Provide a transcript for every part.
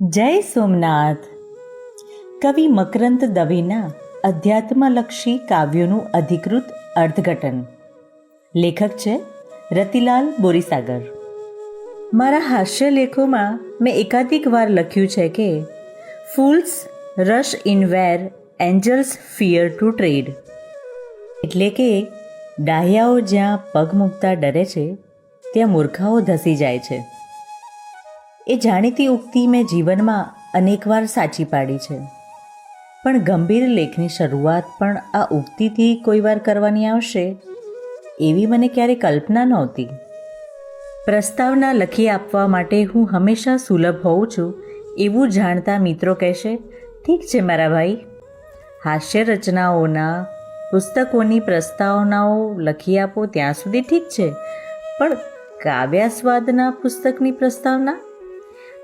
જય સોમનાથ. કવિ મકરંદ દવેના અધ્યાત્મલક્ષી કાવ્યોનું અધિકૃત અર્થઘટન. લેખક છે રતિલાલ બોરીસાગર. મારા હાસ્ય લેખોમાં મેં એકાધિક વાર લખ્યું છે કે fools rush in where angels fear to tread, એટલે કે ડાહ્યાઓ જ્યાં પગ મૂકતા ડરે છે ત્યાં મૂર્ખાઓ ધસી જાય છે. એ જાણીતી ઉક્તિ મેં જીવનમાં અનેકવાર સાચી પાડી છે, પણ ગંભીર લેખની શરૂઆત પણ આ ઉક્તિથી કોઈ વાર કરવાની આવશે એવી મને ક્યારેય કલ્પના નહોતી. પ્રસ્તાવના લખી આપવા માટે હું હંમેશા સુલભ હોઉં છું એવું જાણતા મિત્રો કહેશે, ઠીક છે મારા ભાઈ, હાસ્ય રચનાઓના પુસ્તકોની પ્રસ્તાવનાઓ લખી આપો ત્યાં સુધી ઠીક છે, પણ કાવ્યાસ્વાદના પુસ્તકની પ્રસ્તાવના?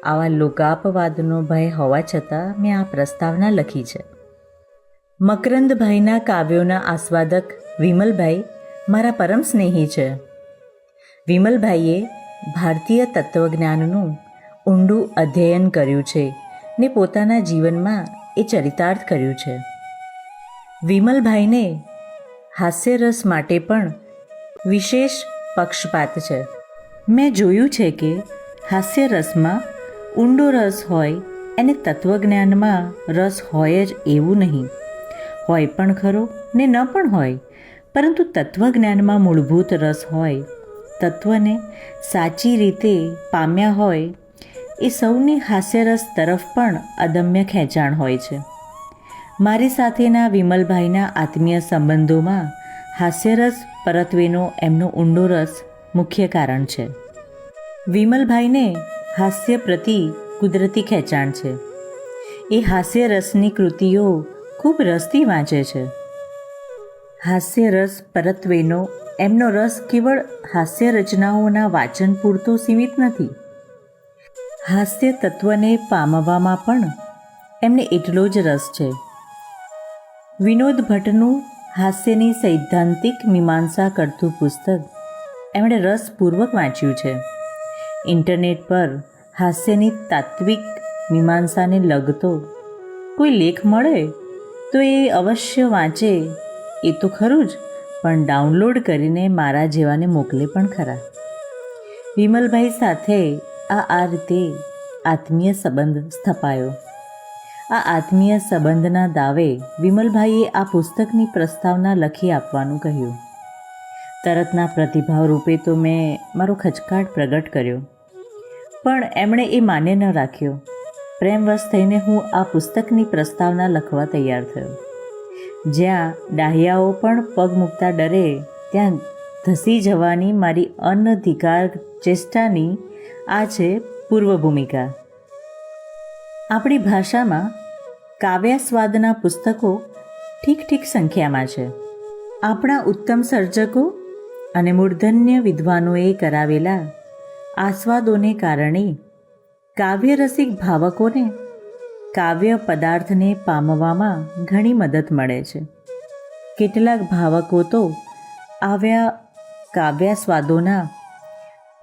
આવા લોકાપવાદનો ભય હોવા છતાં મેં આ પ્રસ્તાવના લખી છે. મકરંદભાઈના કાવ્યોના આસ્વાદક વિમલભાઈ મારા પરમ સ્નેહી છે. વિમલભાઈએ ભારતીય તત્વજ્ઞાનનું ઊંડું અધ્યયન કર્યું છે ને પોતાના જીવનમાં એ ચરિતાર્થ કર્યું છે. વિમલભાઈને હાસ્યરસ માટે પણ વિશેષ પક્ષપાત છે. મેં જોયું છે કે હાસ્યરસમાં ઊંડો રસ હોય અને તત્વજ્ઞાનમાં રસ હોય જ એવું નહીં. હોય પણ ખરો ને ન પણ હોય, પરંતુ તત્વજ્ઞાનમાં મૂળભૂત રસ હોય, તત્વને સાચી રીતે પામ્યા હોય, એ સૌની હાસ્યરસ તરફ પણ અદમ્ય ખેંચાણ હોય છે. મારી સાથેના વિમલભાઈના આત્મીય સંબંધોમાં હાસ્યરસ પરત્વેનો એમનો ઊંડો રસ મુખ્ય કારણ છે. વિમલભાઈને હાસ્ય પ્રતિ કુદરતી ખેંચાણ છે. એ હાસ્યરસની કૃતિઓ ખૂબ રસથી વાંચે છે. હાસ્યરસ પરત્વેનો એમનો રસ કેવળ હાસ્ય રચનાઓના વાંચન પૂરતો સીમિત નથી. હાસ્ય તત્વને પામવામાં પણ એમને એટલો જ રસ છે. વિનોદ ભટ્ટનું હાસ્યની સૈદ્ધાંતિક મીમાંસા કરતું પુસ્તક એમણે રસપૂર્વક વાંચ્યું છે. ઇન્ટરનેટ પર હાસ્યની તાત્વિક મીમાંસાને લગતો કોઈ લેખ મળે તો એ અવશ્ય વાંચે, એ તો ખરું જ, પણ ડાઉનલોડ કરીને મારા જેવાને મોકલે પણ ખરા. વિમલભાઈ સાથે આ રીતે આત્મીય સંબંધ સ્થપાયો. આ આત્મીય સંબંધના દાવે વિમલભાઈએ આ પુસ્તકની પ્રસ્તાવના લખી આપવાનું કહ્યું. તરતના પ્રતિભાવ રૂપે તો મેં મારો ખચકાટ પ્રગટ કર્યો, પણ એમણે એ માન્ય ન રાખ્યો. પ્રેમવશ થઈને હું આ પુસ્તકની પ્રસ્તાવના લખવા તૈયાર થયો. જ્યાં ડાહ્યાઓ પણ પગ મૂકતા ડરે ત્યાં ધસી જવાની મારી અનધિકાર ચેષ્ટાની આ છે પૂર્વ ભૂમિકા. આપણી ભાષામાં કાવ્યાસ્વાદના પુસ્તકો ઠીક સંખ્યામાં છે. આપણા ઉત્તમ સર્જકો અને મૂર્ધન્ય વિદ્વાનોએ કરાવેલા આસ્વાદોને કારણે કાવ્યરસિક ભાવકોને કાવ્ય પદાર્થને પામવામાં ઘણી મદદ મળે છે. કેટલાક ભાવકો તો આવ્યા કાવ્યાસ્વાદોના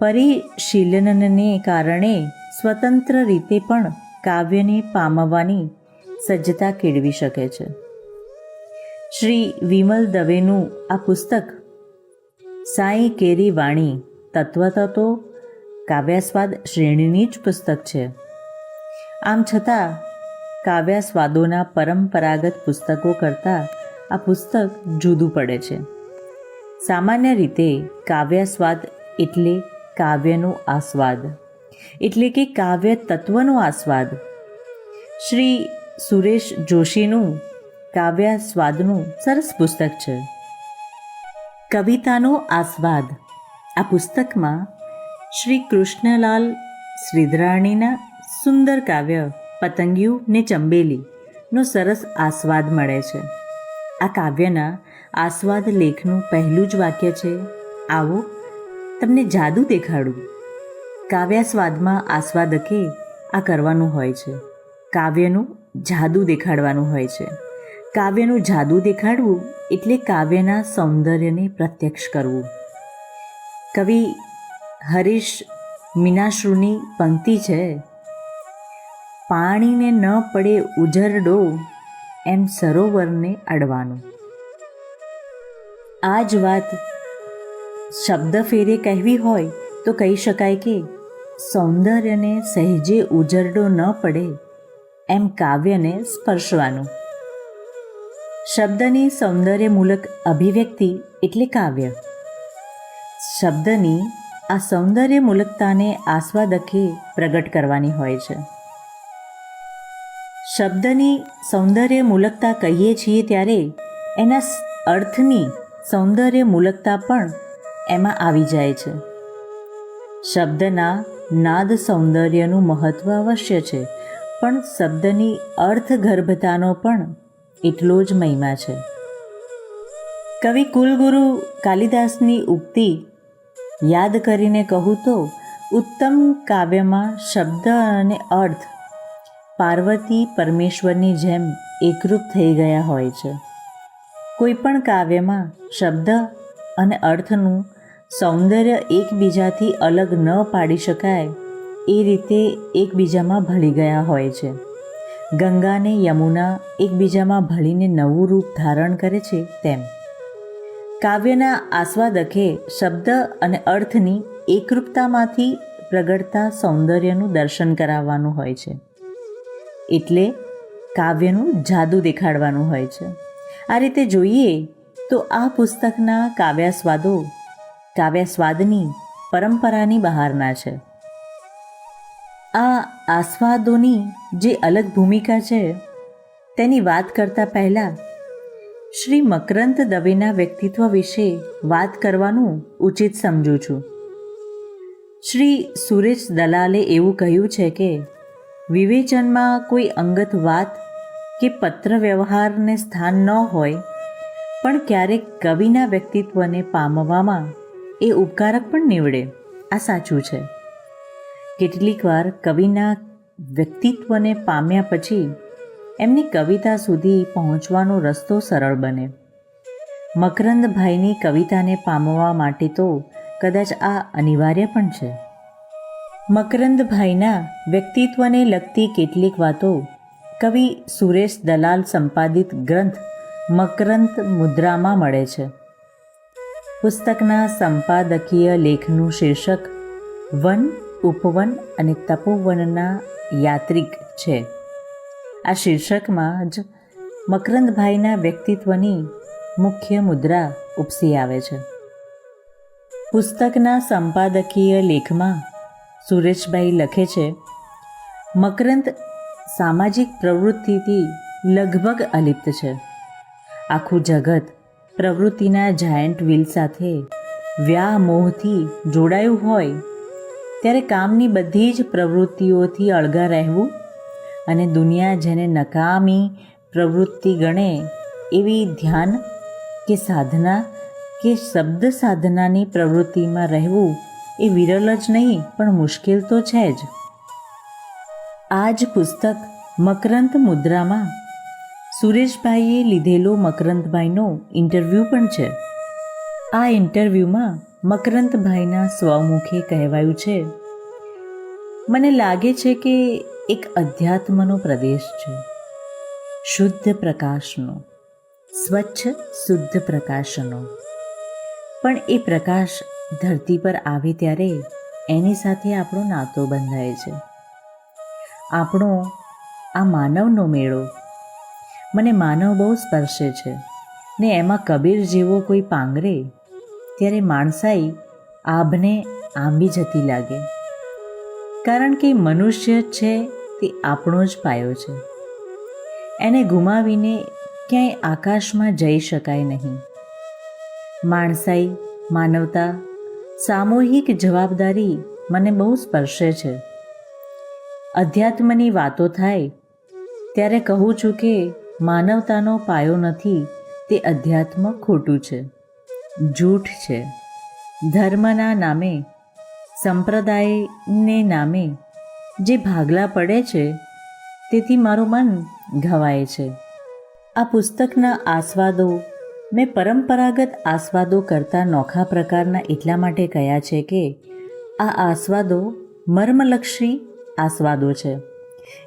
પરિશીલનને કારણે સ્વતંત્ર રીતે પણ કાવ્યને પામવાની સજ્જતા કેળવી શકે છે. શ્રી વિમલ દવેનું આ પુસ્તક સાઈ કેરી વાણી તત્વત તો કાવ્યાસ્વાદ શ્રેણીની જ પુસ્તક છે. આમ છતાં કાવ્યાસ્વાદોના પરંપરાગત પુસ્તકો કરતાં આ પુસ્તક જુદું પડે છે. સામાન્ય રીતે કાવ્યાસ્વાદ એટલે કાવ્યનો આસ્વાદ, એટલે કે કાવ્ય તત્વનો આસ્વાદ. શ્રી સુરેશ જોશીનું કાવ્યાસ્વાદનું સરસ પુસ્તક છે કવિતાનો આસ્વાદ. આ પુસ્તકમાં શ્રી કૃષ્ણલાલ શ્રીધરાણીના સુંદર કાવ્ય પતંગિયું ને ચંબેલીનો સરસ આસ્વાદ મળે છે. આ કાવ્યના આસ્વાદ લેખનું પહેલું જ વાક્ય છે, આવો તમને જાદુ દેખાડું. કાવ્યાસ્વાદમાં આસ્વાદકે આ કરવાનું હોય છે, કાવ્યનું જાદુ દેખાડવાનું હોય છે. કાવ્યનું જાદુ દેખાડવું એટલે કાવ્યના સૌંદર્યને પ્રત્યક્ષ કરવું. કવિ હરીશ મીનાશ્રુની પંક્તિ છે, પાણીને ન પડે ઉજરડો, એમ સરોવરને અડવાનું. આ જ વાત શબ્દ ફેરે કહેવી હોય તો કહી શકાય કે સૌંદર્યને સહેજે ઉજરડો ન પડે એમ કાવ્યને સ્પર્શવાનું. શબ્દની સૌંદર્યમૂલક અભિવ્યક્તિ એટલે કાવ્ય. શબ્દની આ સૌંદર્યમૂલકતાને આસ્વાદકે પ્રગટ કરવાની હોય છે. શબ્દની સૌંદર્યમૂલકતા કહીએ છીએ ત્યારે એના અર્થની સૌંદર્યમૂલકતા પણ એમાં આવી જાય છે. શબ્દના નાદ સૌંદર્યનું મહત્ત્વ અવશ્ય છે, પણ શબ્દની અર્થગર્ભતાનો પણ એટલો જ મહિમા છે. કવિ કુલગુરુ કાલિદાસની ઉક્તિ યાદ કરીને કહું તો, ઉત્તમ કાવ્યમાં શબ્દ અને અર્થ પાર્વતી પરમેશ્વરની જેમ એકરૂપ થઈ ગયા હોય છે. કોઈ પણ કાવ્યમાં શબ્દ અને અર્થનું સૌંદર્ય એકબીજાથી અલગ ન પાડી શકાય એ રીતે એકબીજામાં ભળી ગયા હોય છે. ગંગા ને યમુના એકબીજામાં ભળીને નવું રૂપ ધારણ કરે છે તેમ કાવ્યના આસ્વાદકે શબ્દ અને અર્થની એકરૂપતામાંથી પ્રગટતા સૌંદર્યનું દર્શન કરાવવાનું હોય છે. એટલે કાવ્યનું જાદુ દેખાડવાનું હોય છે. આ રીતે જોઈએ તો આ પુસ્તકના કાવ્યાસ્વાદની પરંપરાની બહારના છે. આ આસ્વાદોની જે અલગ ભૂમિકા છે તેની વાત કરતાં પહેલાં શ્રી મકરંદ દવેના વ્યક્તિત્વ વિશે વાત કરવાનું ઉચિત સમજું છું. શ્રી સુરેશ દલાલે એવું કહ્યું છે કે વિવેચનમાં કોઈ અંગત વાત કે પત્ર વ્યવહારને સ્થાન ન હોય, પણ ક્યારેક કવિના વ્યક્તિત્વને પામવામાં એ ઉપકારક પણ નીવડે. આ સાચું છે. કેટલીક વાર કવિના વ્યક્તિત્વને પામ્યા પછી એમની કવિતા સુધી પહોંચવાનો રસ્તો સરળ બને. મકરંદભાઈની કવિતાને પામવા માટે તો કદાચ આ અનિવાર્ય પણ છે. મકરંદભાઈના વ્યક્તિત્વને લગતી કેટલીક વાતો કવિ સુરેશ દલાલ સંપાદિત ગ્રંથ મકરંદ મુદ્રામાં મળે છે. પુસ્તકના સંપાદકીય લેખનું શીર્ષક વન, ઉપવન અને તપોવનના યાત્રિક છે. આ શીર્ષકમાં જ મકરંદભાઈના વ્યક્તિત્વની મુખ્ય મુદ્રા ઉપસી આવે છે. પુસ્તકના સંપાદકીય લેખમાં સુરેશભાઈ લખે છે, મકરંદ સામાજિક પ્રવૃત્તિથી લગભગ અલિપ્ત છે. આખું જગત પ્રવૃત્તિના જાયન્ટ વ્હીલ સાથે વ્યામોહથી જોડાયું હોય ત્યારે કામની બધી જ પ્રવૃત્તિઓથી અળગા રહેવું અને દુનિયા જેને નકામી પ્રવૃત્તિ ગણે એવી ધ્યાન કે સાધના કે શબ્દ સાધનાની પ્રવૃત્તિમાં રહેવું એ વિરલ જ નહીં પણ મુશ્કેલ તો છે જ. આ જ પુસ્તક મકરંદ મુદ્રામાં સુરેશભાઈએ લીધેલો મકરંદભાઈનો ઇન્ટરવ્યૂ પણ છે. આ ઇન્ટરવ્યૂમાં મકરંદભાઈના સ્વમુખે કહેવાયું છે, મને લાગે છે કે એક અધ્યાત્મનો પ્રદેશ છે, શુદ્ધ પ્રકાશનો, સ્વચ્છ શુદ્ધ પ્રકાશનો. પણ એ પ્રકાશ ધરતી પર આવે ત્યારે એની સાથે આપણો નાતો બંધાય છે. આપણો આ માનવનો મેળો, મને માનવ બહુ સ્પર્શે છે ને એમાં કબીર જેવો કોઈ પાંગરે ત્યારે માણસાઈ આભને આંબી જતી લાગે. કારણ કે મનુષ્ય છે તે આપણો જ પાયો છે. એને ગુમાવીને ક્યાંય આકાશમાં જઈ શકાય નહીં. માણસાઈ, માનવતા, સામૂહિક જવાબદારી મને બહુ સ્પર્શે છે. અધ્યાત્મની વાતો થાય ત્યારે કહું છું કે માનવતાનો પાયો નથી તે અધ્યાત્મ ખોટું છે, જૂઠ છે. ધર્મના નામે, સંપ્રદાયને નામે જે ભાગલા પડે છે તેથી મારું મન ઘવાય છે. આ પુસ્તકના આસ્વાદો મેં પરંપરાગત આસ્વાદો કરતાં નોખા પ્રકારના એટલા માટે કહ્યા છે કે આ આસ્વાદો મર્મલક્ષી આસ્વાદો છે.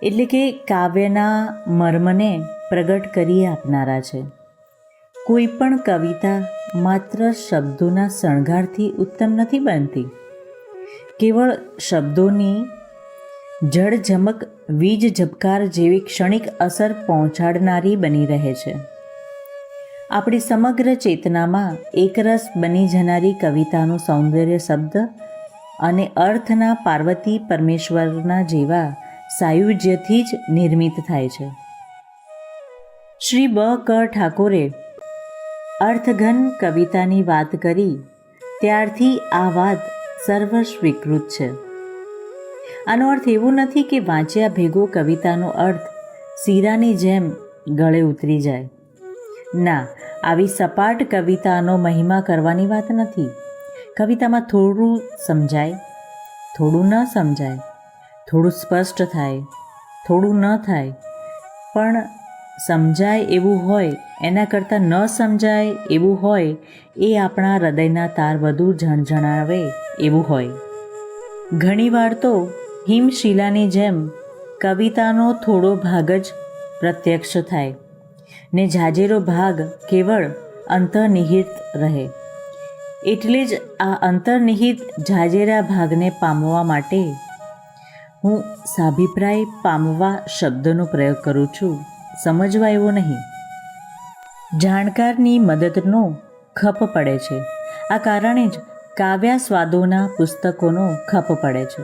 એટલે કે કાવ્યના મર્મને પ્રગટ કરી આપનારા છે. કોઈ પણ કવિતા માત્ર શબ્દોના શણગારથી ઉત્તમ નથી બનતી. કેવળ શબ્દોની જળઝમક વીજ ઝબકાર જેવી ક્ષણિક અસર પહોંચાડનારી બની રહે છે. આપણી સમગ્ર ચેતનામાં એકરસ બની જનારી કવિતાનું સૌંદર્ય શબ્દ અને અર્થના પાર્વતી પરમેશ્વરના જેવા સાયુજ્યથી જ નિર્મિત થાય છે. શ્રી બ.ક. ઠાકોરે અર્થઘન કવિતાની વાત કરી ત્યારથી આ વાત સર્વ સ્વીકૃત છે. આનો અર્થ એવો નથી કે વાંચ્યા ભેગો કવિતાનો અર્થ શીરાની જેમ ગળે ઉતરી જાય. ના, આવી સપાટ કવિતાનો મહિમા કરવાની વાત નથી. કવિતામાં થોડું સમજાય, થોડું ન સમજાય, થોડું સ્પષ્ટ થાય, થોડું ન થાય, પણ સમજાય એવું હોય એના કરતાં ન સમજાય એવું હોય એ આપણા હૃદયના તાર વધુ ઝણઝણાવે એવું હોય. ઘણીવાર તો હિમશિલાની જેમ કવિતાનો થોડો ભાગ જ પ્રત્યક્ષ થાય ને જાજેરો ભાગ કેવળ અંતર્નિહિત રહે. એટલે જ આ અંતર્નિહિત જાજેરા ભાગને પામવા માટે હું સાભિપ્રાય પામવા શબ્દનો પ્રયોગ કરું છું, સમજવા એવો નહીં. જાણકારની મદદનો ખપ પડે છે. આ કારણે જ કાવ્યાસ્વાદોના પુસ્તકોનો ખપ પડે છે.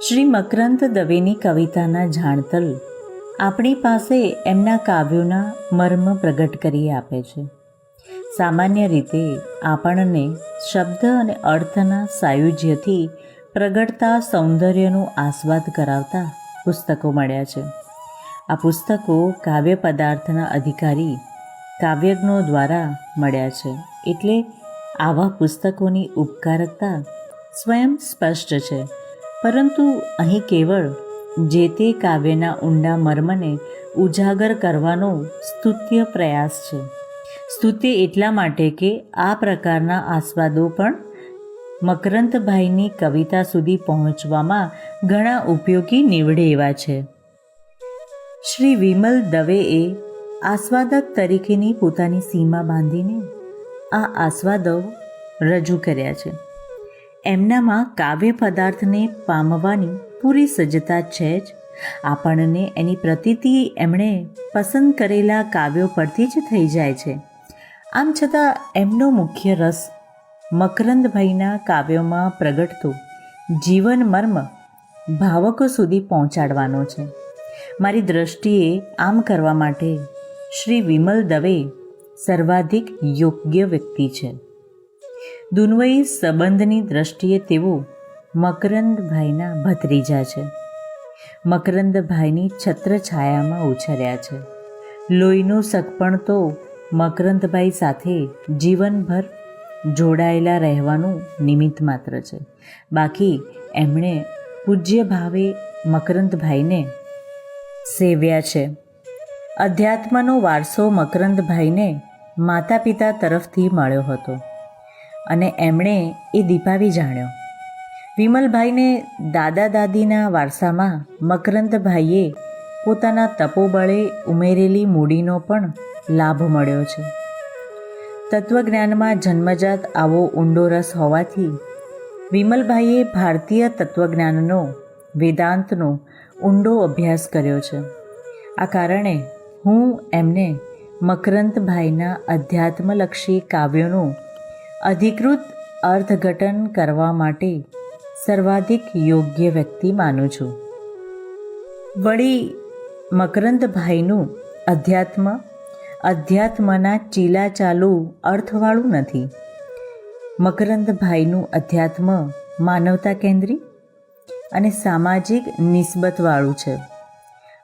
શ્રી મકરંદ દવેની કવિતાના જાણતલ આપણી પાસે એમના કાવ્યોના મર્મ પ્રગટ કરી આપે છે. સામાન્ય રીતે આપણને શબ્દ અને અર્થના સાયુજ્યથી પ્રગટતા સૌંદર્યનો આસ્વાદ કરાવતા પુસ્તકો મળ્યા છે. આ પુસ્તકો કાવ્ય પદાર્થના અધિકારી કાવ્યજ્ઞો દ્વારા મળ્યા છે. એટલે આવા પુસ્તકોની ઉપકારકતા સ્વયં સ્પષ્ટ છે. પરંતુ અહીં કેવળ જે તે કાવ્યના ઊંડા મર્મને ઉજાગર કરવાનો સ્તુત્ય પ્રયાસ છે. સ્તુત્ય એટલા માટે કે આ પ્રકારના આસ્વાદો પણ મકરંદભાઈની કવિતા સુધી પહોંચવામાં ઘણા ઉપયોગી નીવડે એવા છે. શ્રી વિમલ દવેએ આસ્વાદક તરીકેની પોતાની સીમા બાંધીને આ આસ્વાદો રજૂ કર્યા છે. એમનામાં કાવ્ય પદાર્થને પામવાની પૂરી સજ્જતા છે જ. આપણને એની પ્રતીતિ એમણે પસંદ કરેલા કાવ્યો પરથી જ થઈ જાય છે. આમ છતાં એમનો મુખ્ય રસ મકરંદભાઈના કાવ્યોમાં પ્રગટતો જીવન મર્મ ભાવકો સુધી પહોંચાડવાનો છે. મારી દૃષ્ટિએ આમ કરવા માટે શ્રી વિમલ દવે સર્વાધિક યોગ્ય વ્યક્તિ છે. દુન્વયી સંબંધની દૃષ્ટિએ તેઓ મકરંદભાઈના ભત્રીજા છે. મકરંદભાઈની છત્રછાયામાં ઉછર્યા છે. લોહીનો સગપણ તો મકરંદભાઈ સાથે જીવનભર જોડાયેલા રહેવાનું નિમિત્ત માત્ર છે. બાકી એમણે પૂજ્ય ભાવે મકરંદભાઈને સેવ્યા છે. અધ્યાત્મનો વારસો મકરંદભાઈને માતા પિતા તરફથી મળ્યો હતો અને એમણે એ દીપાવી જાણ્યો. વિમલભાઈને દાદા દાદીના વારસામાં મકરંદભાઈએ પોતાના તપોબળે ઉમેરેલી મૂડીનો પણ લાભ મળ્યો છે. તત્વજ્ઞાનમાં જન્મજાત આવો ઊંડો રસ હોવાથી વિમલભાઈએ ભારતીય તત્વજ્ઞાનનો, વેદાંતનો ઊંડો અભ્યાસ કર્યો છે. આ કારણે હું એમને મકરંદભાઈના અધ્યાત્મલક્ષી કાવ્યોનું અધિકૃત અર્થઘટન કરવા માટે સર્વાધિક યોગ્ય વ્યક્તિ માનું છું. વળી મકરંદભાઈનું અધ્યાત્મના ચીલાચાલુ અર્થવાળું નથી. મકરંદભાઈનું અધ્યાત્મ માનવતા કેન્દ્રી અને સામાજિક નિસ્બતવાળું છે.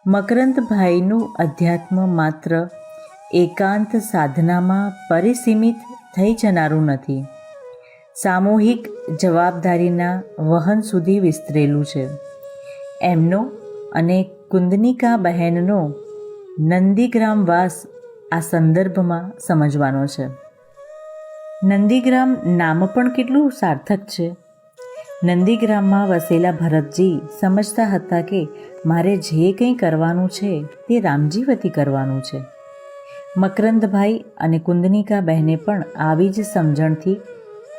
મકરંદભાઈનું અધ્યાત્મ માત્ર એકાંત સાધનામાં પરિસીમિત થઈ જનારું નથી. સામૂહિક જવાબદારીના વહન સુધી વિસ્તરેલું છે. એમનો અને કુંદનિકા બહેનનો નંદીગ્રામવાસ આ સંદર્ભમાં સમજવાનો છે. નંદીગ્રામ નામ પણ કેટલું સાર્થક છે. નંદીગ્રામમાં વસેલા ભરતજી સમજતા હતા કે મારે જે કંઈ કરવાનું છે તે રામજી વતી કરવાનું છે. મકરંદભાઈ અને કુંદનિકા બહેને પણ આવી જ સમજણથી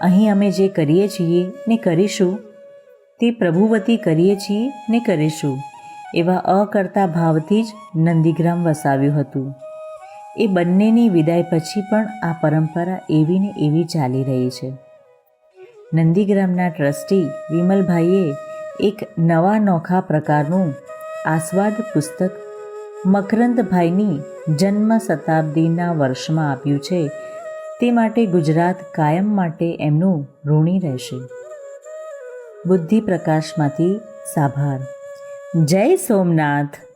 અહીં અમે જે કરીએ છીએ ને કરીશું તે પ્રભુવતી કરીએ છીએ ને કરીશું એવા અકર્તા ભાવથી જ નંદીગ્રામ વસાવ્યું હતું. એ બંનેની વિદાય પછી પણ આ પરંપરા એવી ને એવી ચાલી રહી છે. નંદીગ્રામના ટ્રસ્ટી વિમલભાઈએ એક નવા નોખા પ્રકારનું આસ્વાદ પુસ્તક મકરંદભાઈની જન્મ શતાબ્દીના વર્ષમાં આપ્યું છે. તે માટે ગુજરાત કાયમ માટે એમનું ઋણી રહેશે. બુદ્ધિ પ્રકાશમાંથી સાભાર. જય સોમનાથ.